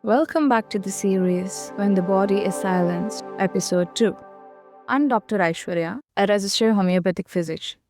Welcome back to the series When the Body is Silenced, Episode 2. I'm Dr. Aishwarya, a registered homeopathic physician.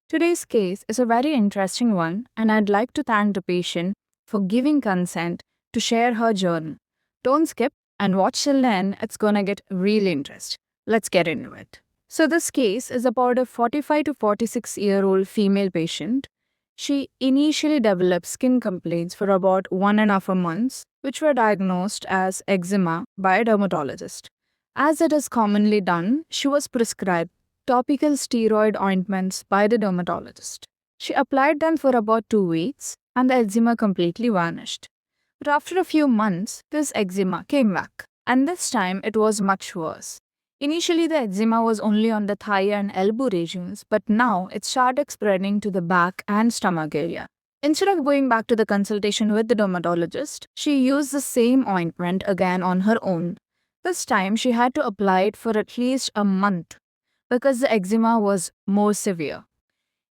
Today's case is a very interesting one, and I'd like to thank the patient for giving consent to share her journey. Don't skip and watch till the end, it's gonna get really interesting. Let's get into it. So, this case is about a 45 to 46-year-old female patient. She initially developed skin complaints for about 1.5 months, which were diagnosed as eczema by a dermatologist. As it is commonly done, she was prescribed topical steroid ointments by the dermatologist. She applied them for about 2 weeks and the eczema completely vanished. But after a few months, this eczema came back, and this time it was much worse. Initially, the eczema was only on the thigh and elbow regions, but now it started spreading to the back and stomach area. Instead of going back to the consultation with the dermatologist, she used the same ointment again on her own. This time, she had to apply it for at least a month because the eczema was more severe.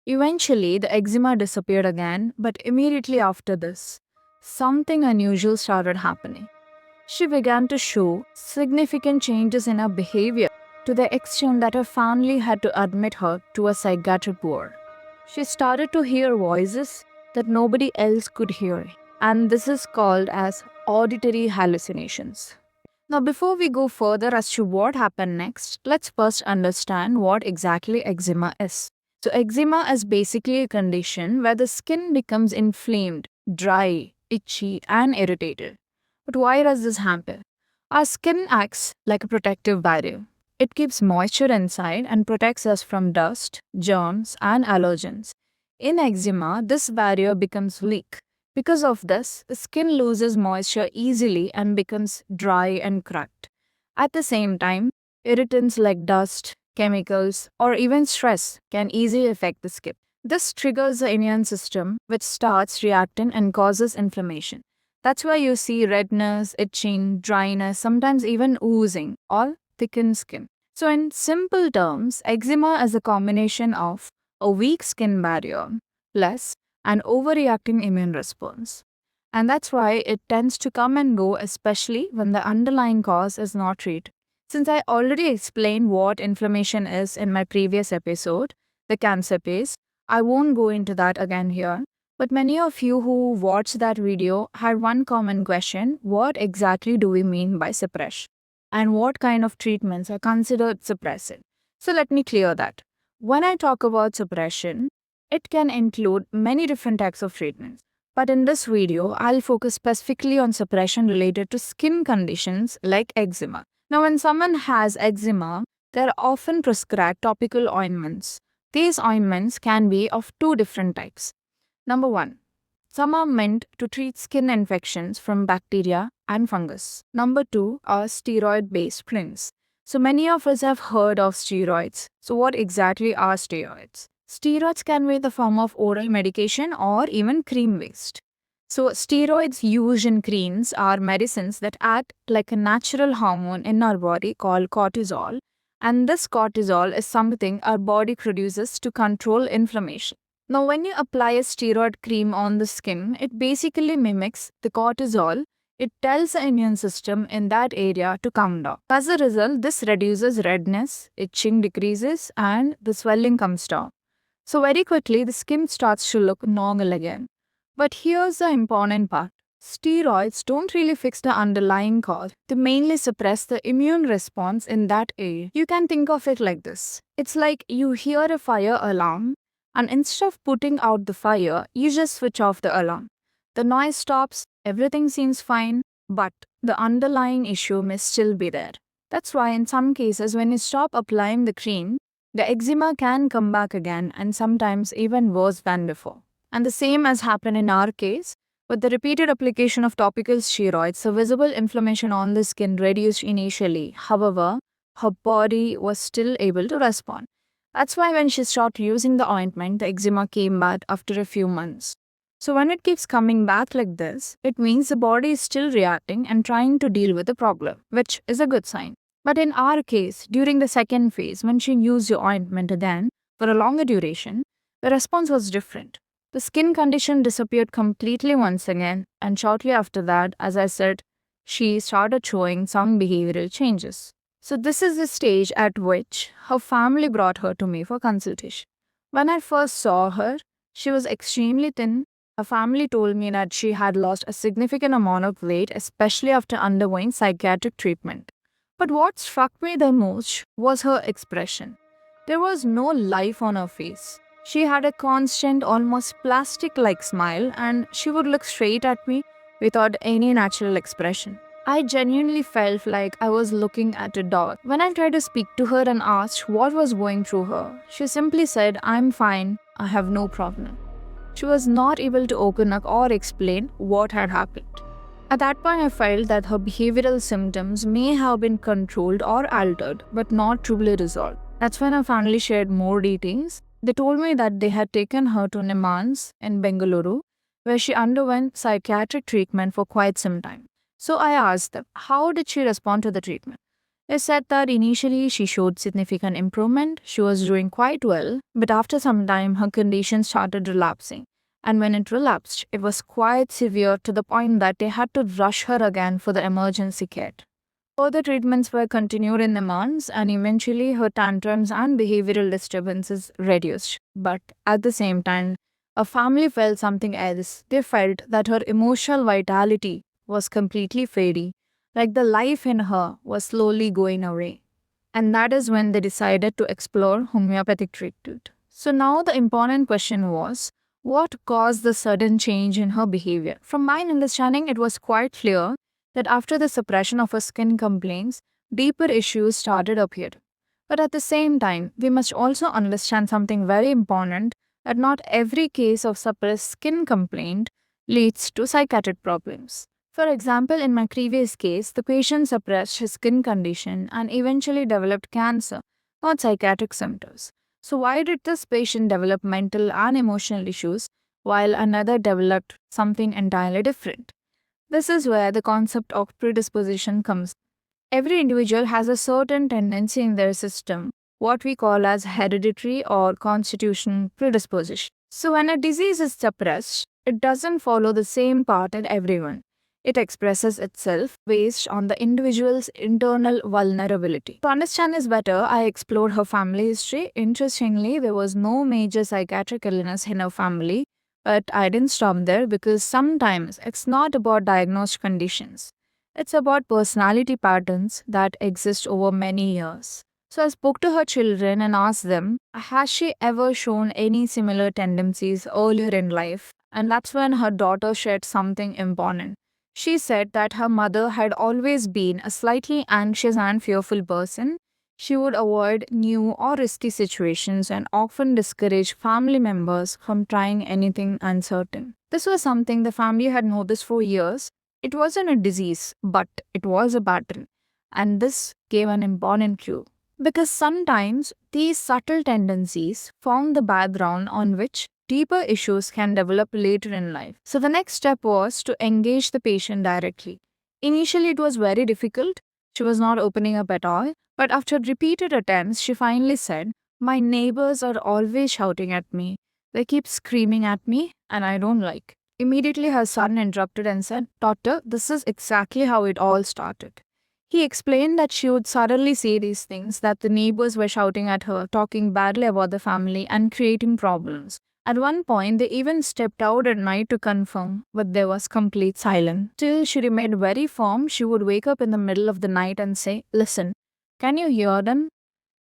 Eventually, the eczema disappeared again, but immediately after this, something unusual started happening. She began to show significant changes in her behavior to the extent that her family had to admit her to a psychiatric ward. She started to hear voices that nobody else could hear, and this is called as auditory hallucinations. Now, before we go further as to what happened next, let's first understand what exactly eczema is. So, eczema is basically a condition where the skin becomes inflamed, dry, itchy, and irritated. But why does this happen? Our skin acts like a protective barrier. It keeps moisture inside and protects us from dust, germs, and allergens. In eczema, this barrier becomes weak. Because of this, the skin loses moisture easily and becomes dry and cracked. At the same time, irritants like dust, chemicals, or even stress can easily affect the skin. This triggers the immune system, which starts reacting and causes inflammation. That's why you see redness, itching, dryness, sometimes even oozing, all thickened skin. So, in simple terms, eczema is a combination of a weak skin barrier plus an overreacting immune response. And that's why it tends to come and go, especially when the underlying cause is not treated. Since I already explained what inflammation is in my previous episode, the cancer phase, I won't go into that again here. But many of you who watched that video had one common question: what exactly do we mean by suppression? And what kind of treatments are considered suppressive? So let me clear that. When I talk about suppression, it can include many different types of treatments. But in this video, I'll focus specifically on suppression related to skin conditions like eczema. Now, when someone has eczema, they're often prescribed topical ointments. These ointments can be of 2 different types. Number 1. Some are meant to treat skin infections from bacteria and fungus. Number 2 are steroid-based creams. So many of us have heard of steroids. So what exactly are steroids? Steroids can be the form of oral medication or even cream-based. So steroids used in creams are medicines that act like a natural hormone in our body called cortisol. And this cortisol is something our body produces to control inflammation. Now, when you apply a steroid cream on the skin, it basically mimics the cortisol. It tells the immune system in that area to calm down. As a result, this reduces redness, itching decreases, and the swelling comes down. So very quickly, the skin starts to look normal again. But here's the important part. Steroids don't really fix the underlying cause. They mainly suppress the immune response in that area. You can think of it like this. It's like you hear a fire alarm, and instead of putting out the fire, you just switch off the alarm. The noise stops, everything seems fine, but the underlying issue may still be there. That's why in some cases, when you stop applying the cream, the eczema can come back again and sometimes even worse than before. And the same has happened in our case. With the repeated application of topical steroids, the visible inflammation on the skin reduced initially. However, her body was still able to respond. That's why when she stopped using the ointment, the eczema came back after a few months. So when it keeps coming back like this, it means the body is still reacting and trying to deal with the problem, which is a good sign. But in our case, during the second phase, when she used the ointment again for a longer duration, the response was different. The skin condition disappeared completely once again, and shortly after that, as I said, she started showing some behavioral changes. So, this is the stage at which her family brought her to me for consultation. When I first saw her, she was extremely thin. Her family told me that she had lost a significant amount of weight, especially after undergoing psychiatric treatment. But what struck me the most was her expression. There was no life on her face. She had a constant, almost plastic like smile, and she would look straight at me without any natural expression. I genuinely felt like I was looking at a dog. When I tried to speak to her and asked what was going through her, she simply said, "I'm fine, I have no problem." She was not able to open up or explain what had happened. At that point, I felt that her behavioral symptoms may have been controlled or altered, but not truly resolved. That's when her family shared more details. They told me that they had taken her to Nimans in Bengaluru, where she underwent psychiatric treatment for quite some time. So I asked them, how did she respond to the treatment? They said that initially she showed significant improvement, she was doing quite well, but after some time her condition started relapsing. And when it relapsed, it was quite severe to the point that they had to rush her again for the emergency care. Further treatments were continued in the months, and eventually her tantrums and behavioral disturbances reduced. But at the same time, her family felt something else. They felt that her emotional vitality was completely fading, like the life in her was slowly going away. And that is when they decided to explore homeopathic treatment. So now the important question was, what caused the sudden change in her behavior? From my understanding, it was quite clear that after the suppression of her skin complaints, deeper issues started appearing. But at the same time, we must also understand something very important, that not every case of suppressed skin complaint leads to psychiatric problems. For example, in my previous case, the patient suppressed his skin condition and eventually developed cancer, not psychiatric symptoms. So, why did this patient develop mental and emotional issues while another developed something entirely different? This is where the concept of predisposition comes. Every individual has a certain tendency in their system, what we call as hereditary or constitutional predisposition. So, when a disease is suppressed, it doesn't follow the same path in everyone. It expresses itself based on the individual's internal vulnerability. To understand this better, I explored her family history. Interestingly, there was no major psychiatric illness in her family, but I didn't stop there because sometimes it's not about diagnosed conditions. It's about personality patterns that exist over many years. So I spoke to her children and asked them, has she ever shown any similar tendencies earlier in life? And that's when her daughter shared something important. She said that her mother had always been a slightly anxious and fearful person. She would avoid new or risky situations and often discourage family members from trying anything uncertain. This was something the family had noticed for years. It wasn't a disease, but it was a pattern. And this gave an important clue. Because sometimes these subtle tendencies form the background on which deeper issues can develop later in life. So the next step was to engage the patient directly. Initially, it was very difficult. She was not opening up at all. But after repeated attempts, she finally said, "My neighbors are always shouting at me. They keep screaming at me, and I don't like." Immediately, her son interrupted and said, "Daughter, this is exactly how it all started." He explained that she would suddenly say these things, that the neighbors were shouting at her, talking badly about the family, and creating problems. At one point, they even stepped out at night to confirm, but there was complete silence. Till she remained very firm, she would wake up in the middle of the night and say, "Listen, can you hear them?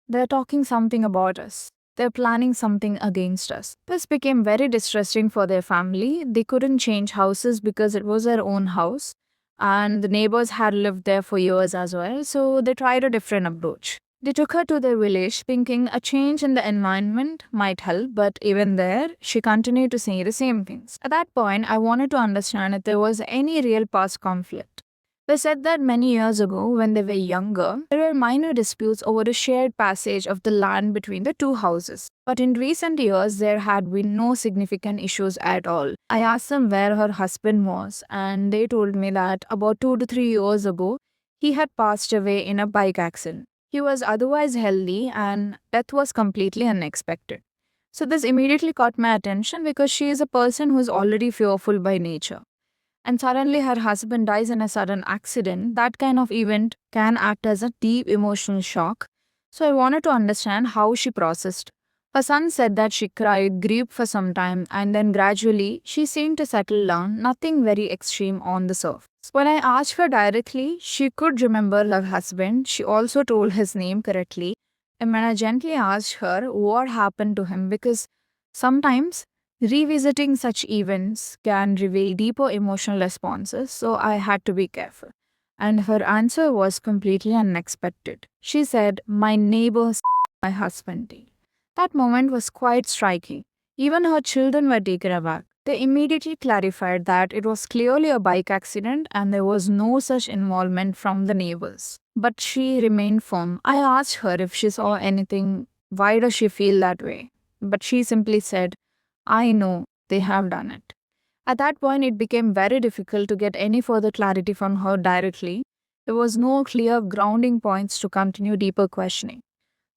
They're talking something about us. They're planning something against us." This became very distressing for their family. They couldn't change houses because it was their own house, and the neighbors had lived there for years as well, so they tried a different approach. They took her to their village thinking a change in the environment might help, but even there, she continued to say the same things. At that point, I wanted to understand if there was any real past conflict. They said that many years ago, when they were younger, there were minor disputes over the shared passage of the land between the two houses. But in recent years, there had been no significant issues at all. I asked them where her husband was, and they told me that about 2 to 3 years ago, he had passed away in a bike accident. He was otherwise healthy, and death was completely unexpected. So, this immediately caught my attention because she is a person who is already fearful by nature. and suddenly her husband dies in a sudden accident, that kind of event can act as a deep emotional shock. So I wanted to understand how she processed. Her son said that she cried, grieved for some time, and then gradually she seemed to settle down, nothing very extreme on the surface. When I asked her directly, she could remember her husband. She also told his name correctly. And when I gently asked her what happened to him, because sometimes revisiting such events can reveal deeper emotional responses, so I had to be careful. And her answer was completely unexpected. She said, "My neighbor my husband did." That moment was quite striking. Even her children were taken aback. They immediately clarified that it was clearly a bike accident and there was no such involvement from the neighbors. But she remained firm. I asked her if she saw anything, why does she feel that way? But she simply said, "I know they have done it." At that point, it became very difficult to get any further clarity from her directly. There was no clear grounding points to continue deeper questioning.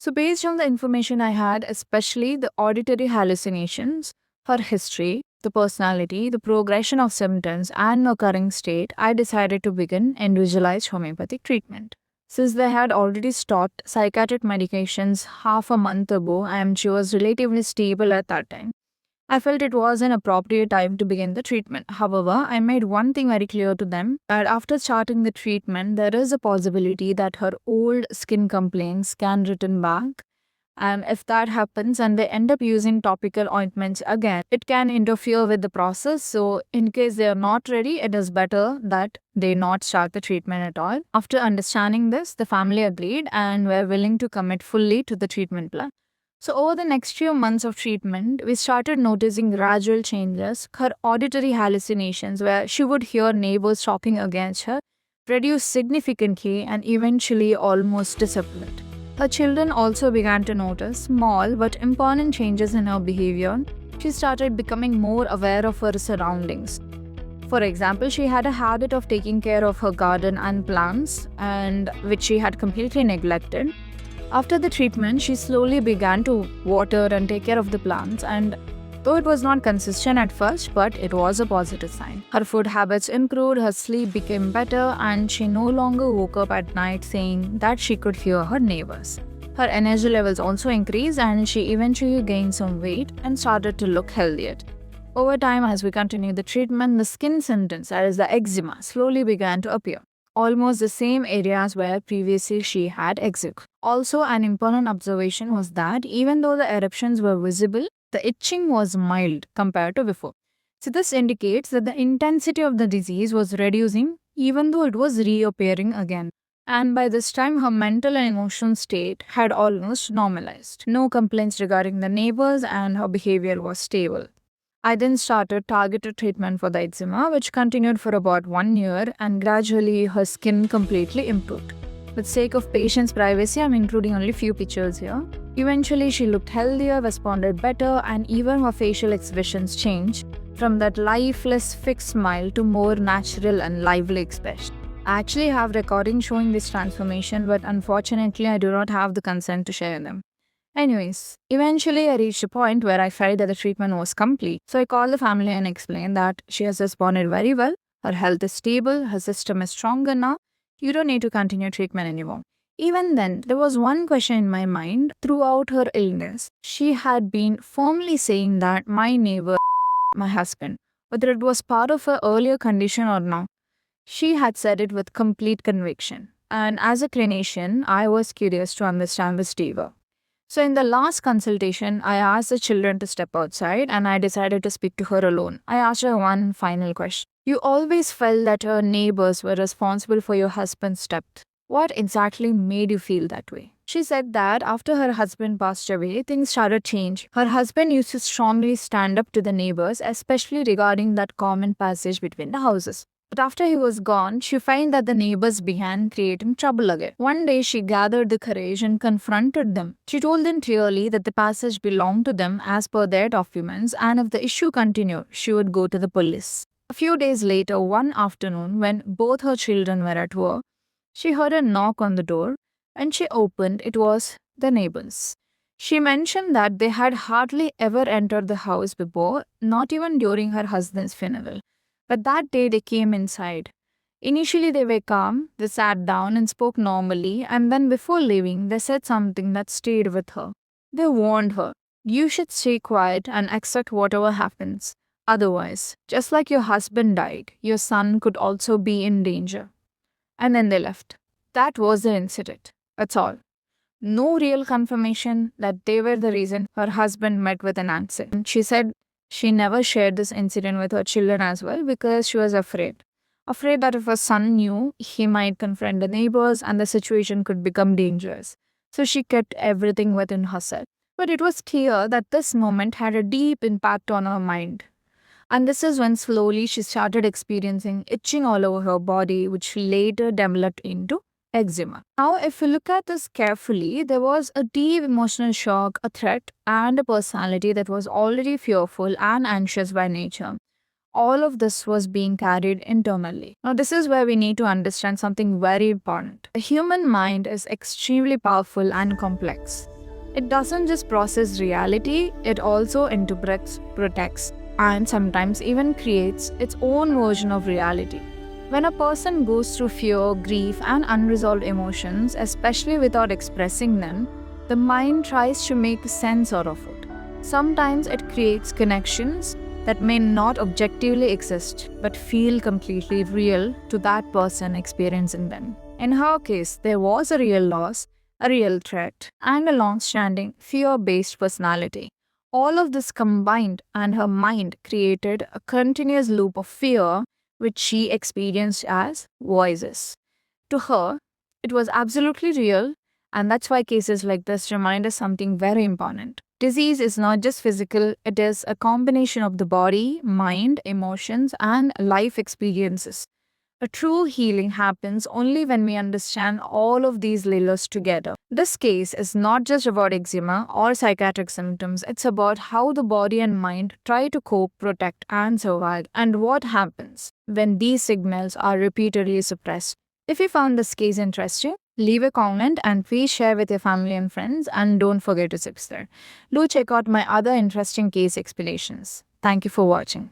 So, based on the information I had, especially the auditory hallucinations, her history, the personality, the progression of symptoms, and occurring state, I decided to begin individualized homeopathic treatment. Since they had already stopped psychiatric medications half a month ago and she was relatively stable at that time, I felt it was an appropriate time to begin the treatment. However, I made one thing very clear to them that after starting the treatment, there is a possibility that her old skin complaints can return back. And if that happens and they end up using topical ointments again, it can interfere with the process. So, in case they are not ready, it is better that they not start the treatment at all. After understanding this, the family agreed and were willing to commit fully to the treatment plan. So, over the next few months of treatment, we started noticing gradual changes. Her auditory hallucinations, where she would hear neighbors talking against her, reduced significantly and eventually almost disappeared. Her children also began to notice small but important changes in her behavior. She started becoming more aware of her surroundings. For example, she had a habit of taking care of her garden and plants, and which she had completely neglected. After the treatment, she slowly began to water and take care of the plants, and though it was not consistent at first, but it was a positive sign. Her food habits improved, her sleep became better, and she no longer woke up at night saying that she could hear her neighbors. Her energy levels also increased, and she eventually gained some weight and started to look healthier. Over time, as we continued the treatment, the skin symptoms, that is the eczema, slowly began to appear, almost the same areas where previously she had eczema. Also, an important observation was that even though the eruptions were visible, the itching was mild compared to before. So, this indicates that the intensity of the disease was reducing even though it was reappearing again. And by this time, her mental and emotional state had almost normalized. No complaints regarding the neighbors, and her behavior was stable. I then started targeted treatment for the eczema, which continued for about 1 year, and gradually her skin completely improved. For the sake of patient's privacy, I'm including only few pictures here. Eventually, she looked healthier, responded better, and even her facial expressions changed from that lifeless, fixed smile to more natural and lively expression. I actually have recordings showing this transformation, but unfortunately, I do not have the consent to share them. Anyways, eventually I reached a point where I felt that the treatment was complete. So I called the family and explained that she has responded very well, her health is stable, her system is stronger now, you don't need to continue treatment anymore. Even then, there was one question in my mind throughout her illness. She had been firmly saying that my neighbor, my husband, whether it was part of her earlier condition or not, she had said it with complete conviction. And as a clinician, I was curious to understand this deeper. So, in the last consultation, I asked the children to step outside and I decided to speak to her alone. I asked her one final question. You always felt that your neighbors were responsible for your husband's death. What exactly made you feel that way? She said that after her husband passed away, things started to change. Her husband used to strongly stand up to the neighbors, especially regarding that common passage between the houses. But after he was gone, she found that the neighbors began creating trouble again. One day, she gathered the courage and confronted them. She told them clearly that the passage belonged to them as per their documents, and if the issue continued, she would go to the police. A few days later, one afternoon, when both her children were at work, she heard a knock on the door. When she opened, it was the neighbors. She mentioned that they had hardly ever entered the house before, not even during her husband's funeral. But that day they came inside. Initially, they were calm, they sat down and spoke normally, and then before leaving, they said something that stayed with her. They warned her, "You should stay quiet and accept whatever happens. Otherwise, just like your husband died, your son could also be in danger." And then they left. That was the incident. That's all. No real confirmation that they were the reason her husband met with an accident. She said she never shared this incident with her children as well because she was afraid. Afraid that if her son knew, he might confront the neighbors and the situation could become dangerous. So she kept everything within herself. But it was clear that this moment had a deep impact on her mind. And this is when slowly she started experiencing itching all over her body, which later developed into eczema. Now, if you look at this carefully, there was a deep emotional shock, a threat, and a personality that was already fearful and anxious by nature. All of this was being carried internally. Now, this is where we need to understand something very important. The human mind is extremely powerful and complex. It doesn't just process reality, it also interprets, protects, and sometimes even creates its own version of reality. When a person goes through fear, grief, and unresolved emotions, especially without expressing them, the mind tries to make sense out of it. Sometimes it creates connections that may not objectively exist but feel completely real to that person experiencing them. In her case, there was a real loss, a real threat, and a long standing fear based personality. All of this combined, and her mind created a continuous loop of fear which she experienced as voices. To her, it was absolutely real, and that's why cases like this remind us something very important. Disease is not just physical, it is a combination of the body, mind, emotions, and life experiences. A true healing happens only when we understand all of these layers together. This case is not just about eczema or psychiatric symptoms, it's about how the body and mind try to cope, protect, and survive, and what happens when these signals are repeatedly suppressed. If you found this case interesting, leave a comment and please share with your family and friends, and don't forget to subscribe. Do check out my other interesting case explanations. Thank you for watching.